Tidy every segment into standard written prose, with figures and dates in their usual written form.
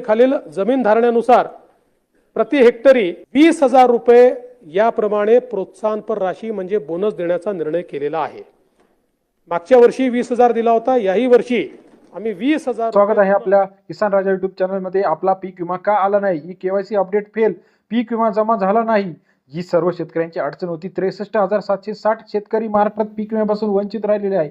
खालील जमीन धारण्यानुसार प्रति हेक्टरी 20,000 रुपये याप्रमाणे प्रोत्साहनपर राशी म्हणजे बोनस देण्याचा निर्णय केलेला आहे। मागच्या वर्षी 20,000 दिला होता, याही वर्षी आम्ही 20,000। स्वागत आहे आपल्या किसान राजा युट्यूब चॅनल मध्ये। आपला पीक विमा का आला नाही, ही केवायसी अपडेट फेल, पीक विमा जमा झाला नाही, ही सर्व शेतकऱ्यांची अडचण होती। 63,760 शेतकरी महाराष्ट्रात पीक विम्यापासून वंचित राहिलेले आहे,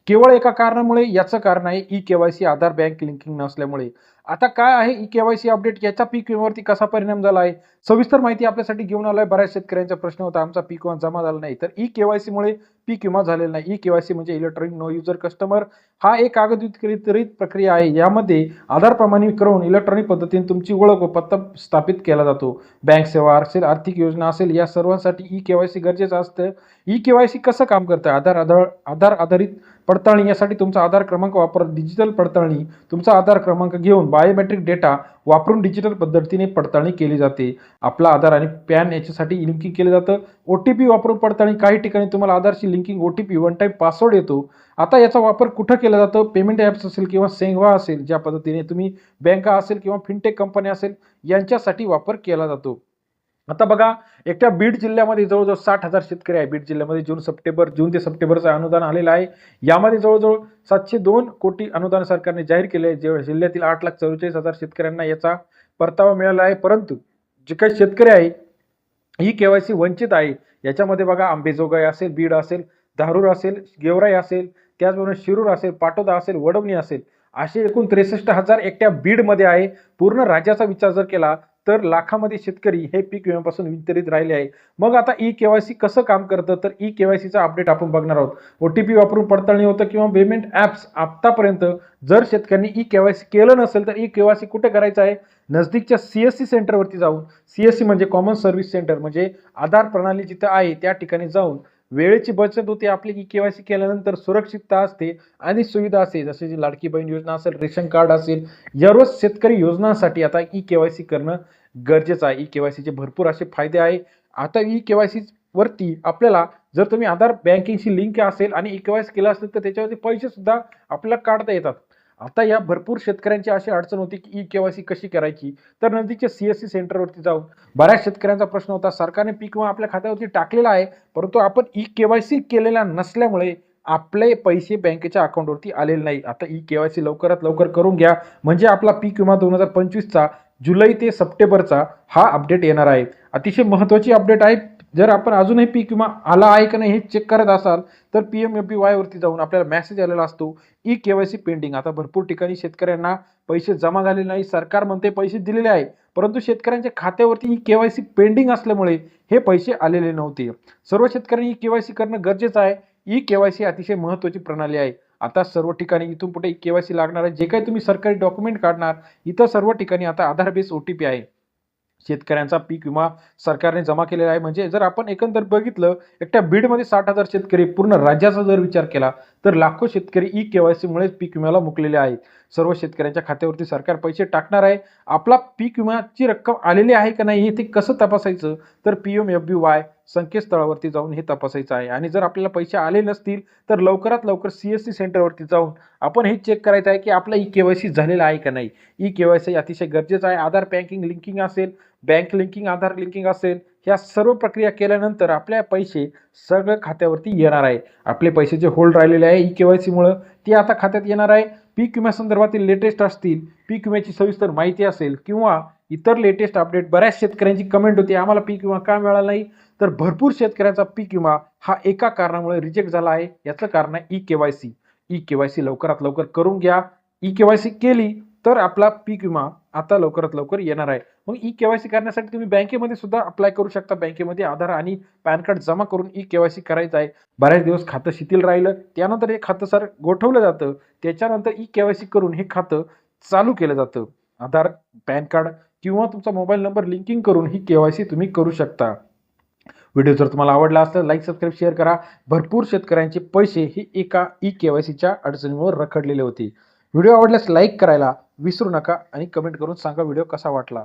केवळ एका कारणामुळे। याचं कारण आहे ई केवायसी, आधार बँक लिंकिंग नसल्यामुळे। आता काय आहे ई केवायसी अपडेट, याचा पीक विम्यावरती कसा परिणाम झाला आहे, सविस्तर माहिती आपल्यासाठी घेऊन आलोय। बऱ्याच शेतकऱ्यांचा प्रश्न होता, आमचा पीक विमा जमा झाला नाही। तर ई केवायसी मुळे पीक विमा झालेला नाही। ई केवायसी म्हणजे इलेक्ट्रॉनिक नो युजर कस्टमर, हा एक कागद वितरित प्रक्रिया आहे। यामध्ये आधार प्रमाणीकरण इलेक्ट्रॉनिक पद्धतीने तुमची ओळख व पत्ता स्थापित केला जातो। बँक सेवा असेल, आर्थिक योजना असेल, या सर्वांसाठी ई केवायसी गरजेचं असतं। ई केवायसी कसं काम करतं, आधार आधारित पडताळणी, यासाठी तुमचा आधार क्रमांक वापर, डिजिटल पडताळणी, तुमचा आधार क्रमांक घेऊन बायोमेट्रिक डेटा वापरून डिजिटल पद्धतीने पडताळणी केली जाते। आपला आधार आणि पॅन याच्यासाठी लिंकिंग केलं जातं। ओटीपी वापरून पडताळणी, काही ठिकाणी तुम्हाला आधारशी linking OTP one time password येतो। आता याचा वापर कुठं केला जातो, पेमेंट ॲप्स असेल किंवा सेवा असेल, ज्या पद्धतीने तुम्ही बँका असेल किंवा फिनटेक कंपनी असेल, यांच्यासाठी वापर केला जातो। आता बघा, एकट्या बीड जिल्ह्यामध्ये जवळजवळ 60,000 शेतकरी आहे। बीड जिल्ह्यामध्ये जून ते सप्टेंबरचं अनुदान आलेलं आहे। यामध्ये जवळजवळ 702 कोटी अनुदान सरकारने जाहीर केले आहे। जिल्ह्यातील 8,44,000 शेतकऱ्यांना याचा परतावा मिळाला आहे। परंतु जे काही शेतकरी आहे ई केवायसी वंचित आहे, याच्यामध्ये बघा अंबेजोगाई असेल, बीड असेल, धारूर असेल, गेवराई असेल, त्याचबरोबर शिरूर असेल, पाटोदा असेल, वडवणी असेल, असे एकूण 63,000 एकट्या बीडमध्ये आहे। पूर्ण राज्याचा विचार जर केला तर लाखामध्ये शेतकरी हे पीक विम्यापासून वितरित राहिले आहे। मग आता ई केवायसी कसं काम करतं, तर ई केवायसीचा अपडेट आपण बघणार आहोत। ओटीपी वापरून पडताळणी होतं किंवा पेमेंट ॲप्स, आतापर्यंत जर शेतकऱ्यांनी ई केवायसी केलं नसेल तर ई केवायसी कुठे करायचं आहे, नजदीकच्या सीएससी सेंटरवरती जाऊन, सीएससी म्हणजे कॉमन सर्व्हिस सेंटर, म्हणजे आधार प्रणाली जिथे आहे त्या ठिकाणी जाऊन वेळेची बचत होते। आपली ई केवायसी केल्यानंतर सुरक्षितता असते आणि सुविधा असते, जसे जी लाडकी बहीण योजना असेल, रेशन कार्ड असेल, या रोज शेतकरी योजनांसाठी आता ई केवायसी करणं गरजेचं आहे। ई केवायसीचे भरपूर असे फायदे आहे। आता ई केवायसी वरती आपल्याला जर तुम्ही आधार बँकिंगशी लिंक असेल आणि ई केवायसी केलं असेल तर त्याच्यावरती पैसे सुद्धा आपल्याला काढता येतात। आता या भरपूर शेतकऱ्यांची अशी अडचण होती की ई केवायसी कशी करायची, तर नजदीकच्या सीएससी सेंटरवरती जाऊन बऱ्याच शेतकऱ्यांचा प्रश्न होता, सरकारने पीक विमा आपल्या खात्यावरती टाकलेला आहे, परंतु आपण ई केवायसी केलेला नसल्यामुळे आपले पैसे बँकेच्या अकाउंटवरती आलेले नाही। आता ई केवायसी लवकरात लवकर करून घ्या, म्हणजे आपला पीक विमा 2025चा जुलै ते सप्टेंबरचा हा अपडेट येणार आहे। अतिशय महत्त्वाची अपडेट आहे। जर आपण अजूनही पीक विमा आला आहे का नाही हे चेक करत असाल तर PMFBY वरती जाऊन आपल्याला मेसेज आलेला असतो, ई केवायसी पेंडिंग। आता भरपूर ठिकाणी शेतकऱ्यांना पैसे जमा झाले नाही, सरकार म्हणते पैसे दिलेले आहे, परंतु शेतकऱ्यांच्या खात्यावरती ई केवायसी पेंडिंग असल्यामुळे हे पैसे आलेले नव्हते। सर्व शेतकऱ्यांनी ई केवायसी करणं गरजेचं आहे। ई केवायसी अतिशय महत्त्वाची प्रणाली आहे। आता सर्व ठिकाणी इथून पुढे ई केवायसी लागणार आहे। जे काही तुम्ही सरकारी डॉक्युमेंट काढणार, इथं सर्व ठिकाणी आता आधार बेस ओटीपी आहे। शेतकऱ्यांचा पीक विमा सरकारने जमा केलेला आहे। म्हणजे जर आपण एकंदर बघितलं, एकट्या बीडमध्ये 60,000 शेतकरी, पूर्ण राज्याचा जर विचार केला तर लाखो शेतकरी ई केवायसी मुळे पीक विम्याला मुकलेले आहेत। सर्व शेतकऱ्यांच्या खात्यावरती सरकार पैसे टाकणार आहे। आपला पीक विम्याची रक्कम आलेली आहे का नाही हे ते कसं तपासायचं, तर PMFBY संकेतस्थळावरती जाऊन हे तपासायचं आहे। आणि जर आपल्याला पैसे आले नसतील तर लवकरात लवकर सीएससी सेंटरवरती जाऊन आपण हे चेक करायचं आहे की आपला ई केवायसी झालेला आहे का नाही। ई केवायसी अतिशय गरजेचं आहे। आधार बँकिंग लिंकिंग असेल, बँक लिंकिंग, आधार लिंकिंग असेल, ह्या सर्व प्रक्रिया केल्यानंतर आपल्या पैसे सगळं खात्यावरती येणार आहे। आपले पैसे जे होल्ड राहिलेले आहे ई केवायसी मुळे ते आता खात्यात येणार आहे। पीक विम्या संदर्भातील लेटेस्ट असतील, पीक विम्याची सविस्तर माहिती असेल किंवा इतर लेटेस्ट अपडेट, बऱ्याच शेतकऱ्यांची कमेंट होती आम्हाला पीक विमा का मिळाला नाही, तर भरपूर शेतकऱ्यांचा पीक विमा हा एका कारणामुळे रिजेक्ट झाला आहे। याचं कारण आहे ई केवायसी। ई केवायसी लवकरात लवकर करून घ्या। ई केवायसी केली तर आपला पीक विमा आता लवकरात लवकर येणार आहे। मग ई केवायसी करण्यासाठी तुम्ही बँकेमध्ये सुद्धा अप्लाय करू शकता। बँकेमध्ये आधार आणि पॅन कार्ड जमा करून ई केवायसी करायचं आहे। बऱ्याच दिवस खातं शिथिल राहिलं, त्यानंतर हे खातं सर गोठवलं जातं, त्याच्यानंतर ई केवायसी करून हे खातं चालू केलं जातं। आधार, पॅन कार्ड किंवा तुमचा मोबाईल नंबर लिंकिंग करून ही केवायसी तुम्ही करू शकता। व्हिडिओ जर तुम्हाला आवडला असेल लाईक, सबस्क्राईब, शेअर करा। भरपूर शेतकऱ्यांचे पैसे हे एका ई केवायसीच्या अडचणीवर रखडलेले होते। व्हिडिओ आवडल्यास लाईक करायला विसरू नका आणि कमेंट करून सांगा व्हिडिओ कसा वाटला।